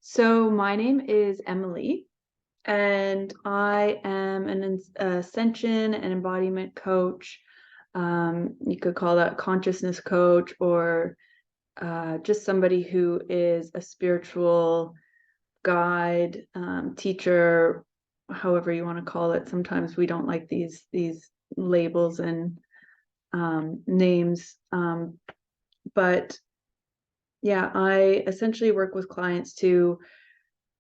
So my name is Emily, and I am an Ascension and embodiment coach. You could call that consciousness coach, or just somebody who is a spiritual guide, teacher, however you want to call it. Sometimes we don't like these labels and names, but yeah, I essentially work with clients to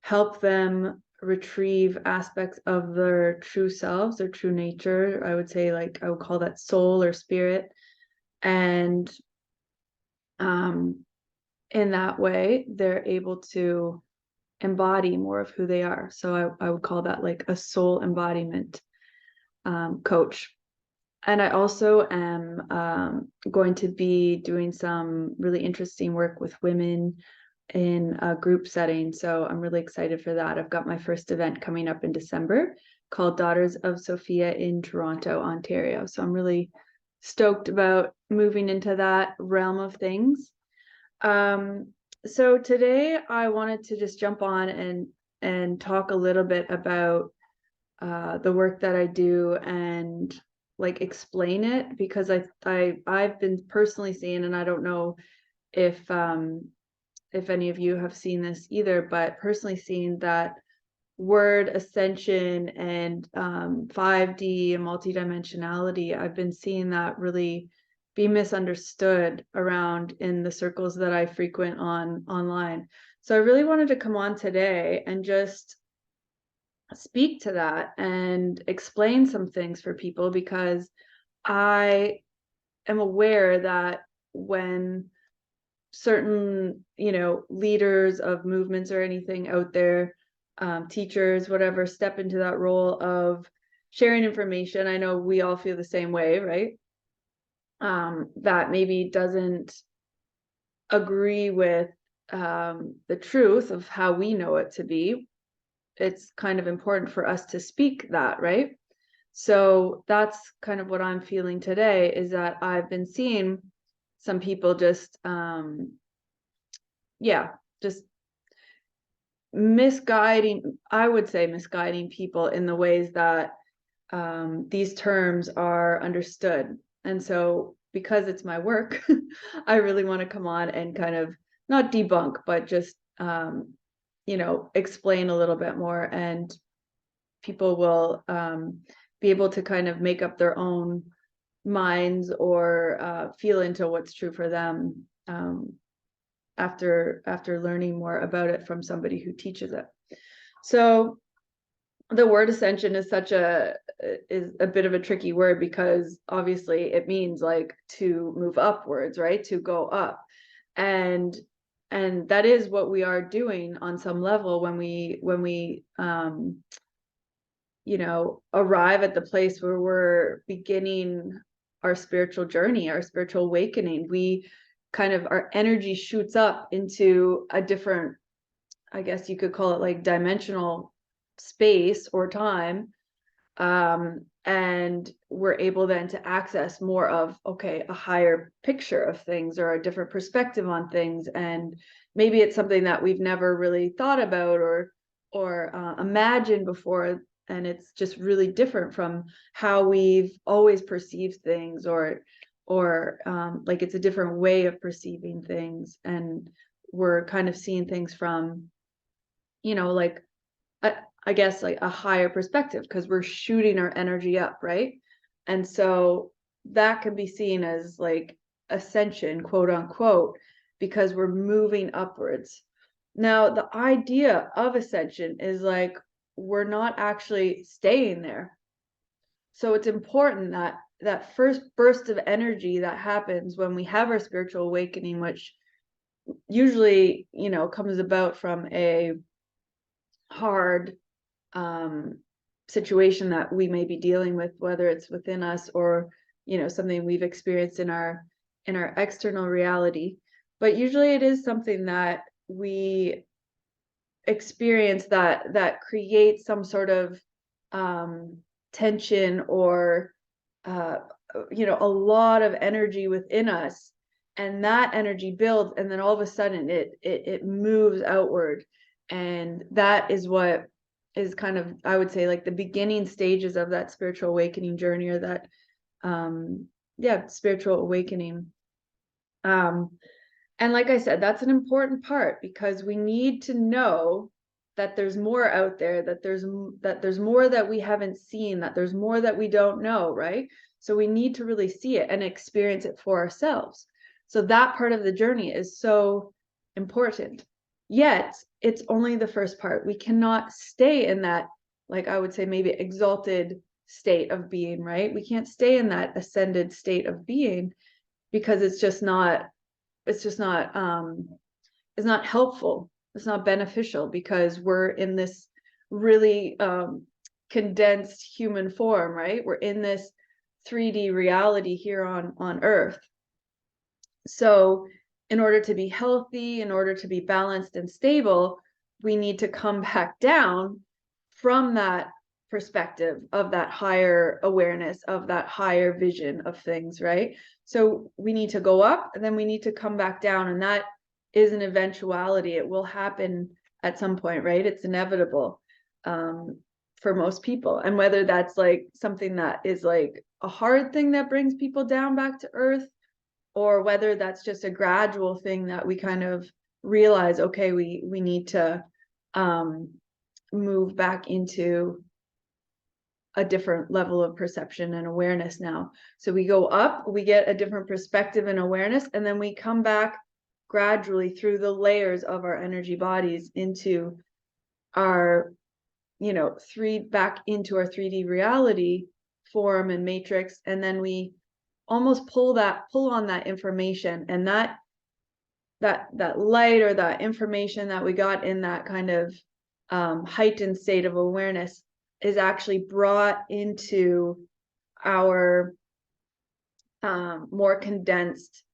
help them retrieve aspects of their true selves, their true nature. I would say, like, I would call that soul or spirit. And in that way, they're able to embody more of who they are. So I would call that like a soul embodiment coach. And I also am going to be doing some really interesting work with women in a group setting. So I'm really excited for that. I've got my first event coming up in December called Daughters of Sophia in Toronto, Ontario. So I'm really stoked about moving into that realm of things. So today I wanted to just jump on and talk a little bit about the work that I do and like explain it, because I've been personally seeing, and I don't know if any of you have seen this either, but personally seeing that word ascension and 5D and multidimensionality, I've been seeing that really be misunderstood around in the circles that I frequent online. So I really wanted to come on today and just speak to that and explain some things for people, because I am aware that when certain, leaders of movements or anything out there, teachers, whatever, step into that role of sharing information, I know we all feel the same way, right? That maybe doesn't agree with the truth of how we know it to be. It's kind of important for us to speak that, right? So that's kind of what I'm feeling today, is that I've been seeing some people just just misguiding, I would say misguiding people in the ways that these terms are understood. And so because it's my work, I really want to come on and kind of not debunk, but just explain a little bit more, and people will be able to kind of make up their own minds or feel into what's true for them after learning more about it from somebody who teaches it. So the word ascension is a bit of a tricky word, because obviously it means like to move upwards, right? To go up. And that is what we are doing on some level when we arrive at the place where we're beginning our spiritual journey, our spiritual awakening. We kind of, our energy shoots up into a different, I guess you could call it like dimensional space or time. And we're able then to access more of, okay, a higher picture of things or a different perspective on things. And maybe it's something that we've never really thought about or imagined before. And it's just really different from how we've always perceived things, or like it's a different way of perceiving things. And we're kind of seeing things from, like, I guess like a higher perspective, because we're shooting our energy up, right? And so that can be seen as like ascension, quote unquote, because we're moving upwards. Now, the idea of ascension is like we're not actually staying there. So it's important that that first burst of energy that happens when we have our spiritual awakening, which usually, comes about from a hard situation that we may be dealing with, whether it's within us or something we've experienced in our external reality. But usually it is something that we experience that creates some sort of tension or a lot of energy within us, and that energy builds, and then all of a sudden it moves outward. And that is what is kind of, I would say, like the beginning stages of that spiritual awakening journey, or that spiritual awakening. And like I said, that's an important part, because we need to know that there's more out there, that there's more that we haven't seen, that there's more that we don't know, right? So we need to really see it and experience it for ourselves. So that part of the journey is so important. Yet it's only the first part. We cannot stay in that, like I would say, maybe exalted state of being, right? We can't stay in that ascended state of being, because it's not helpful. It's not beneficial, because we're in this really condensed human form, right? We're in this 3D reality here on Earth. So in order to be healthy, in order to be balanced and stable, we need to come back down from that perspective of that higher awareness, of that higher vision of things, right? So we need to go up, and then we need to come back down, and that is an eventuality. It will happen at some point, right? It's inevitable for most people. And whether that's like something that is like a hard thing that brings people down back to Earth, or whether that's just a gradual thing that we kind of realize, okay, we need to move back into a different level of perception and awareness now. So we go up, we get a different perspective and awareness, and then we come back gradually through the layers of our energy bodies into our, back into our 3D reality form and matrix. And then we almost pull on that information, and that light, or that information that we got in that kind of heightened state of awareness, is actually brought into our more condensed,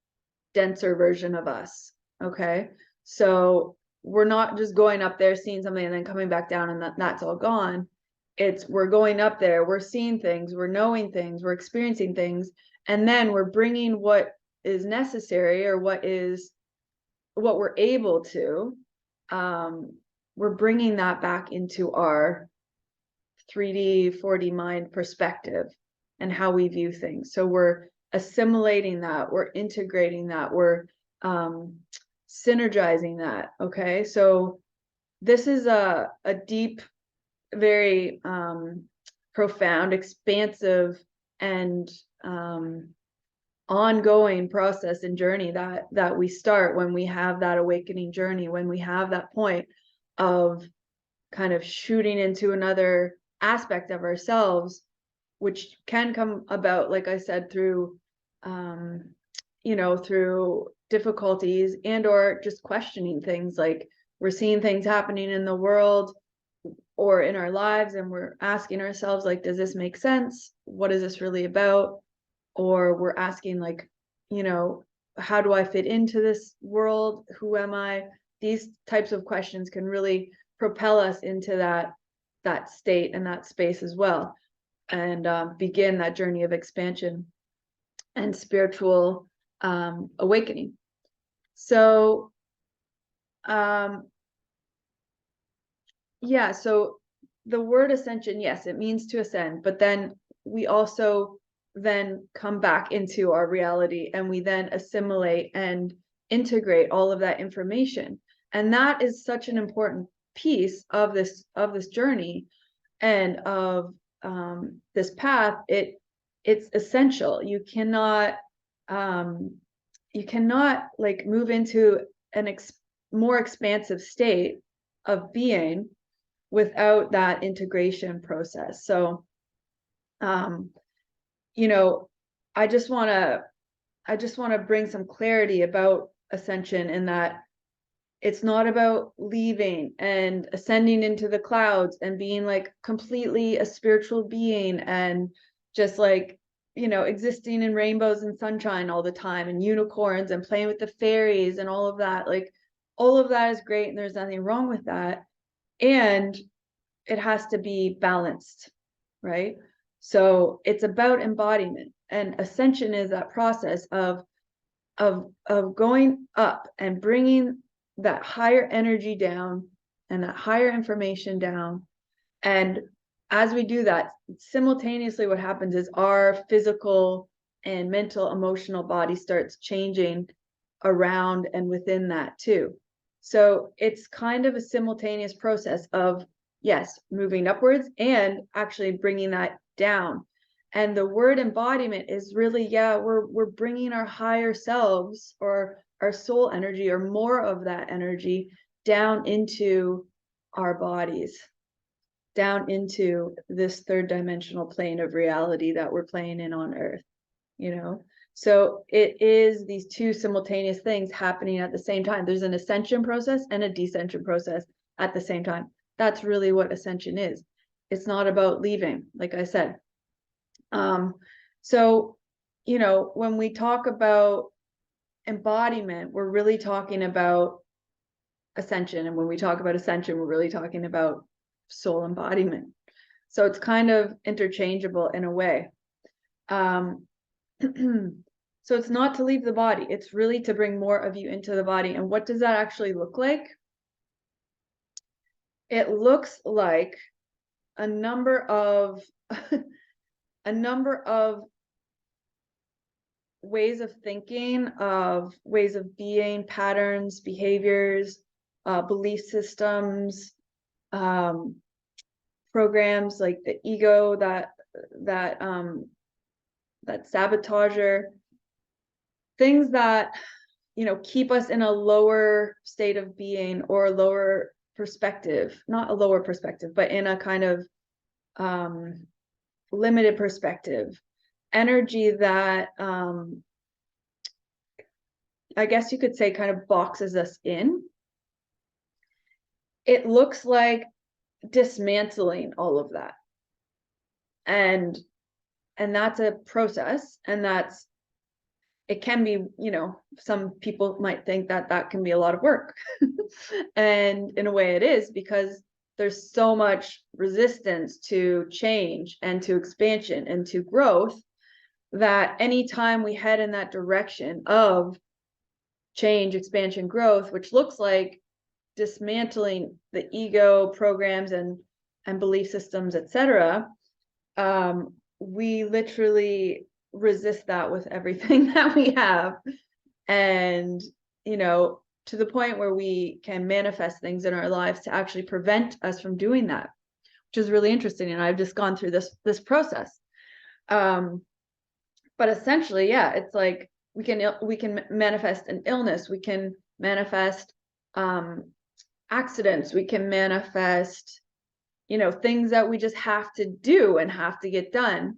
denser version of us. Okay, so we're not just going up there, seeing something, and then coming back down, and that's all gone. We're going up there, we're seeing things, we're knowing things, we're experiencing things, and then we're bringing what is necessary, or what we're able to, we're bringing that back into our 3D, 4D mind perspective and how we view things. So we're assimilating that, we're integrating that, we're synergizing that. Okay, so this is a deep, very profound, expansive, and ongoing process and journey that we start when we have that awakening journey, when we have that point of kind of shooting into another aspect of ourselves, which can come about, like I said, through through difficulties, and or just questioning things. Like, we're seeing things happening in the world or in our lives, and we're asking ourselves, like, does this make sense? What is this really about? Or we're asking, like, how do I fit into this world? Who am I? These types of questions can really propel us into that state and that space as well, and begin that journey of expansion and spiritual awakening. So so the word ascension, yes, it means to ascend, but then we also then come back into our reality, and we then assimilate and integrate all of that information. And that is such an important piece of this journey and of this path. It's essential. You cannot like move into an more expansive state of being without that integration process. So I just want to bring some clarity about ascension, in that it's not about leaving and ascending into the clouds and being like completely a spiritual being, and just like, existing in rainbows and sunshine all the time, and unicorns, and playing with the fairies and all of that. Like, all of that is great, and there's nothing wrong with that. And it has to be balanced, right? So it's about embodiment, and ascension is that process of going up and bringing that higher energy down and that higher information down. And as we do that, simultaneously what happens is our physical and mental, emotional body starts changing around and within that too. So it's kind of a simultaneous process of, yes, moving upwards and actually bringing that down. And the word embodiment is really, yeah, we're bringing our higher selves or our soul energy or more of that energy down into our bodies, down into this third dimensional plane of reality that we're playing in on Earth, you know? So it is these two simultaneous things happening at the same time. There's an ascension process and a descension process at the same time. That's really what ascension is. It's not about leaving, like I said. So, you know, when we talk about embodiment, we're really talking about ascension. And when we talk about ascension, we're really talking about soul embodiment. So it's kind of interchangeable in a way. So it's not to leave the body. It's really to bring more of you into the body. And what does that actually look like? It looks like a number of ways of thinking, of ways of being, patterns, behaviors, belief systems, programs like the ego, that sabotager, things that, you know, keep us in a lower state of being or a lower perspective, not a lower perspective, but in a kind of limited perspective, energy that I guess you could say kind of boxes us in. It looks like dismantling all of that. And that's a process, and it can be, you know, some people might think that can be a lot of work. And in a way it is, because there's so much resistance to change and to expansion and to growth, that anytime we head in that direction of change, expansion, growth, which looks like dismantling the ego programs and belief systems, etc., we literally resist that with everything that we have. And, you know, to the point where we can manifest things in our lives to actually prevent us from doing that, which is really interesting. And I've just gone through this process. But essentially, yeah, it's like we can manifest an illness, we can manifest accidents, we can manifest, you know, things that we just have to do and have to get done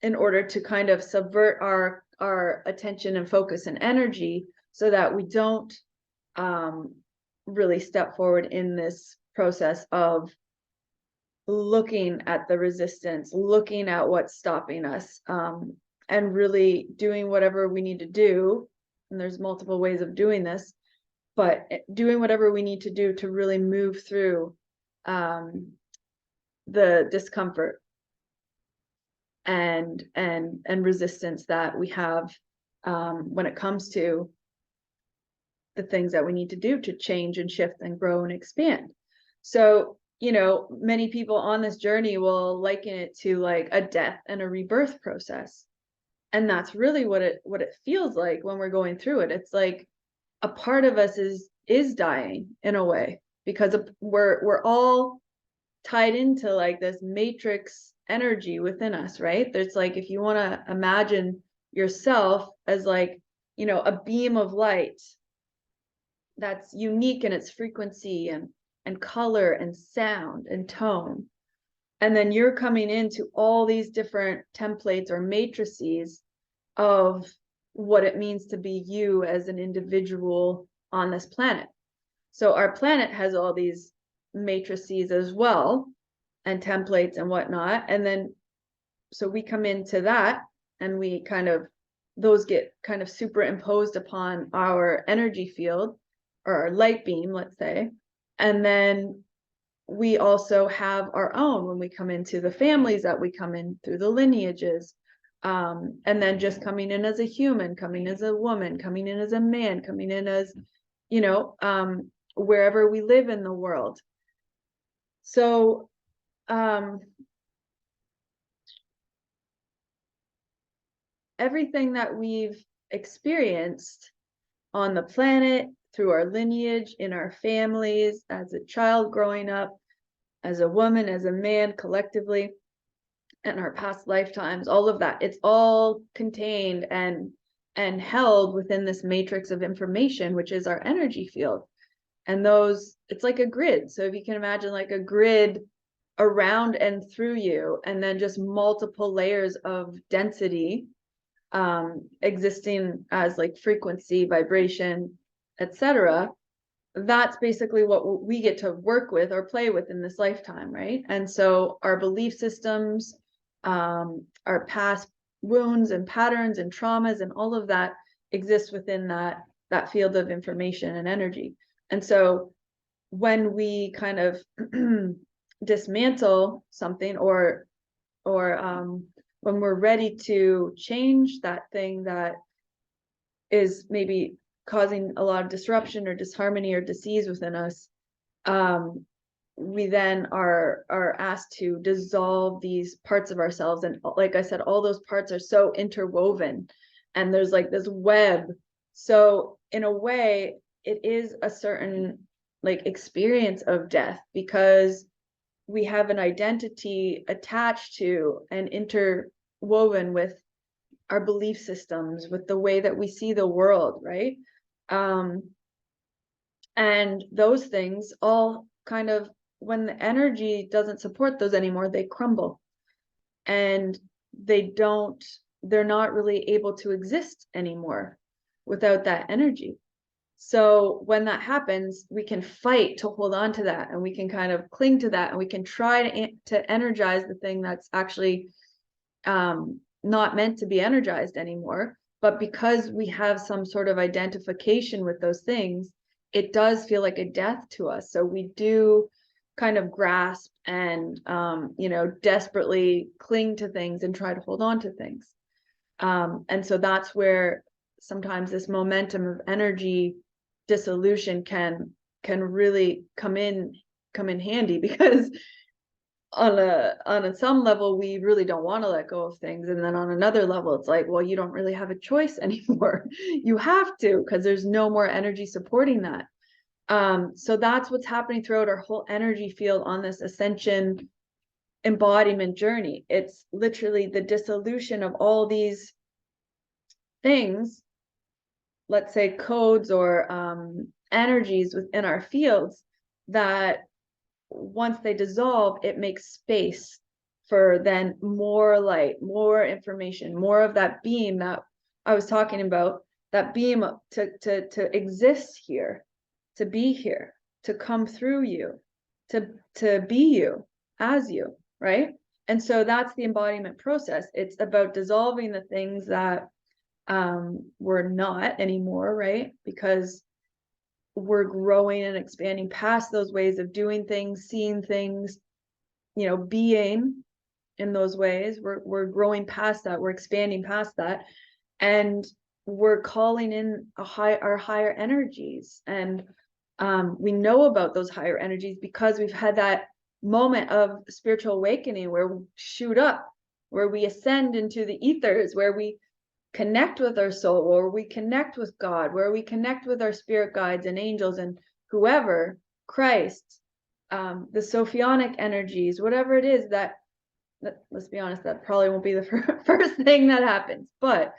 in order to kind of subvert our attention and focus and energy, so that we don't really step forward in this process of looking at the resistance, looking at what's stopping us, and really doing whatever we need to do. And there's multiple ways of doing this, but doing whatever we need to do to really move through the discomfort and resistance that we have when it comes to the things that we need to do to change and shift and grow and expand. So, you know, many people on this journey will liken it to like a death and a rebirth process. And that's really what it feels like when we're going through it. It's like a part of us is dying in a way, because we're all tied into like this matrix energy within us, right? There's like, if you want to imagine yourself as like, you know, a beam of light that's unique in its frequency and color and sound and tone. And then you're coming into all these different templates or matrices of what it means to be you as an individual on this planet. So our planet has all these matrices as well, and templates and whatnot. And then, so we come into that, and we kind of, those get kind of superimposed upon our energy field or our light beam, let's say. And then we also have our own when we come into the families that we come in through the lineages. And then just coming in as a human, coming as a woman, coming in as a man, coming in as, you know, wherever we live in the world. So everything that we've experienced on the planet, through our lineage, in our families, as a child growing up, as a woman, as a man, collectively, and our past lifetimes, all of that, it's all contained and held within this matrix of information, which is our energy field. And those, it's like a grid. So if you can imagine like a grid around and through you, and then just multiple layers of density existing as like frequency, vibration, etc. That's basically what we get to work with or play with in this lifetime, right? And so our belief systems, our past wounds and patterns and traumas and all of that exists within that field of information and energy. And so when we kind of dismantle something, or when we're ready to change that thing that is maybe causing a lot of disruption or disharmony or disease within us, we then are asked to dissolve these parts of ourselves. And like I said, all those parts are so interwoven, and there's like this web. So in a way, it is a certain like experience of death, because we have an identity attached to and interwoven with our belief systems, with the way that we see the world, right? And those things all kind of, when the energy doesn't support those anymore, they crumble, and they're not really able to exist anymore without that energy. So when that happens, we can fight to hold on to that, and we can kind of cling to that, and we can try to energize the thing that's actually not meant to be energized anymore. But because we have some sort of identification with those things, it does feel like a death to us. So we do kind of grasp and desperately cling to things and try to hold on to things. And so that's where sometimes this momentum of energy dissolution can really come in handy, because on some level we really don't want to let go of things, and then on another level it's like, well, you don't really have a choice anymore. You have to, because there's no more energy supporting that. So that's what's happening throughout our whole energy field on this ascension embodiment journey. It's literally the dissolution of all these things, let's say codes or energies within our fields, that once they dissolve, it makes space for then more light, more information, more of that beam that I was talking about, that beam to exist here, to be here, to come through you, to be you as you, right? And so that's the embodiment process. It's about dissolving the things that we're not anymore, right? Because we're growing and expanding past those ways of doing things, seeing things, being in those ways. We're growing past that, we're expanding past that, and we're calling in our higher energies. And we know about those higher energies because we've had that moment of spiritual awakening where we shoot up, where we ascend into the ethers, where we connect with our soul, or we connect with God, where we connect with our spirit guides and angels and whoever, Christ, the Sophionic energies, whatever it is that let's be honest, that probably won't be the first thing that happens, but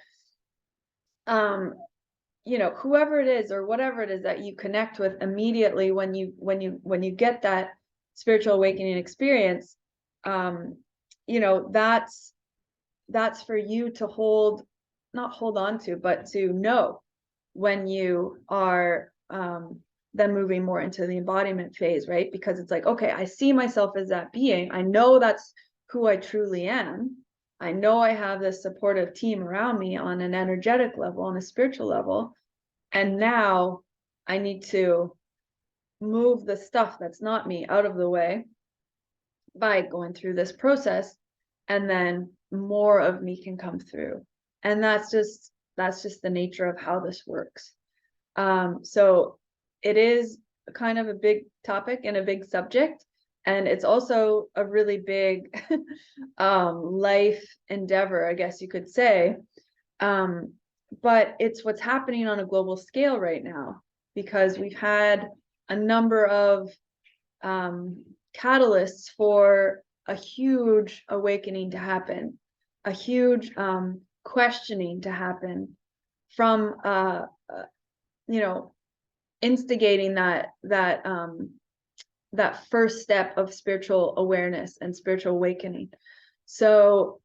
whoever it is or whatever it is that you connect with immediately when you get that spiritual awakening experience, that's for you to not hold on to, but to know when you are then moving more into the embodiment phase, right? Because it's like, okay, I see myself as that being. I know that's who I truly am. I know I have this supportive team around me on an energetic level, on a spiritual level. And now I need to move the stuff that's not me out of the way by going through this process, and then more of me can come through. And that's just the nature of how this works. So it is kind of a big topic and a big subject, and it's also a really big life endeavor, I guess you could say. But it's what's happening on a global scale right now, because we've had a number of catalysts for a huge awakening to happen, a huge questioning to happen from you know, instigating that first step of spiritual awareness and spiritual awakening. So,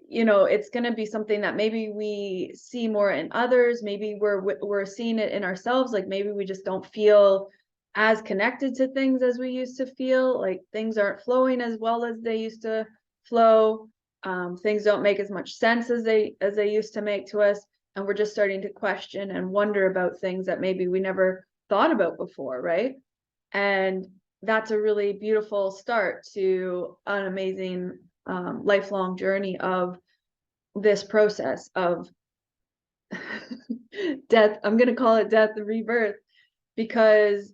you know, it's going to be something that maybe we see more in others. Maybe we're seeing it in ourselves. Like maybe we just don't feel as connected to things as we used to feel. Like things aren't flowing as well as they used to flow. Things don't make as much sense as they used to make to us. And we're just starting to question and wonder about things that maybe we never thought about before, right? And that's a really beautiful start to an amazing lifelong journey of this process of death. I'm going to call it death and rebirth, because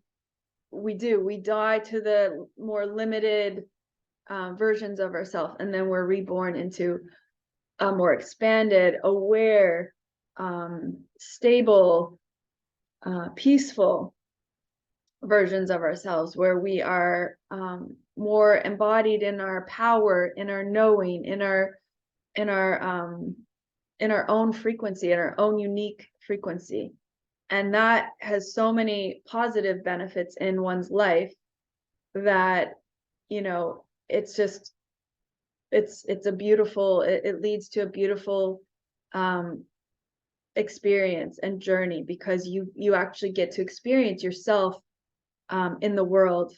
we die to the more limited versions of ourselves, and then we're reborn into a more expanded, aware, stable, peaceful versions of ourselves, where we are more embodied in our power, in our knowing, in our own frequency, in our own unique frequency. And that has so many positive benefits in one's life that, you know, it's just it's a beautiful, it leads to a beautiful experience and journey, because you actually get to experience yourself in the world,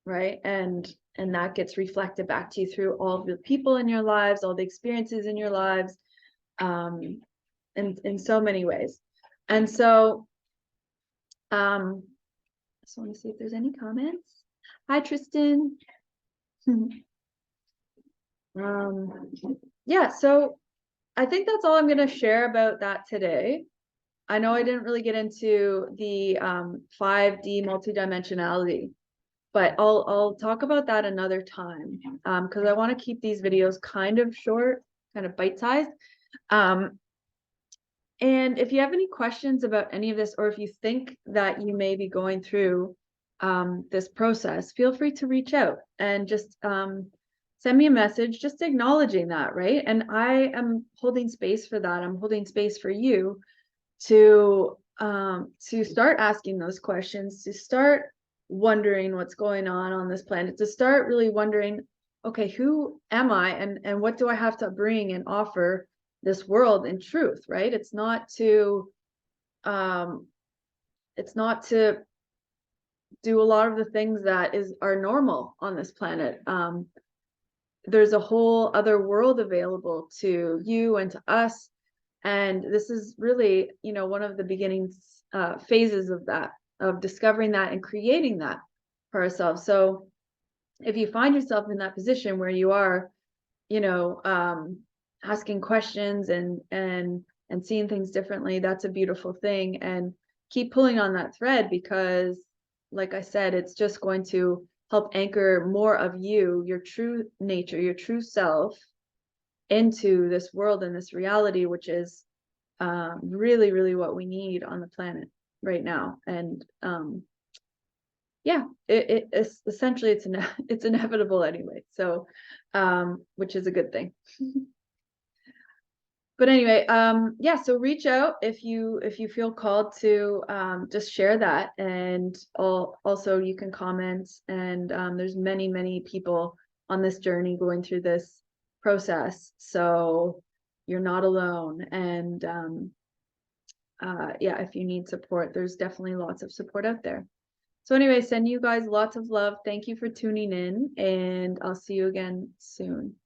right? And that gets reflected back to you through all the people in your lives, all the experiences in your lives, in so many ways. And so I just want to see if there's any comments. Hi, Tristan. Yeah, so I think that's all I'm going to share about that today. I know I didn't really get into the 5D multidimensionality, but I'll talk about that another time, because I want to keep these videos kind of short, kind of bite-sized. And if you have any questions about any of this, or if you think that you may be going through this process, feel free to reach out and just send me a message, just acknowledging that, right? And I am holding space for that. I'm holding space for you to start asking those questions, to start wondering what's going on this planet, to start really wondering, okay, who am I, and what do I have to bring and offer this world in truth, right? It's not to do a lot of the things that are normal on this planet. There's a whole other world available to you and to us, and this is really, you know, one of the beginning phases of that, of discovering that and creating that for ourselves. So if you find yourself in that position where you are, you know, asking questions and seeing things differently, that's a beautiful thing. And keep pulling on that thread, because like I said, it's just going to help anchor more of you, your true nature, your true self, into this world and this reality, which is really, really what we need on the planet right now. And yeah, it's essentially, it's inevitable anyway. So, which is a good thing. But anyway, yeah, so reach out if you feel called to just share that. And also you can comment, and there's many people on this journey going through this process, so you're not alone. And yeah, if you need support, there's definitely lots of support out there. So anyway, send you guys lots of love. Thank you for tuning in, and I'll see you again soon.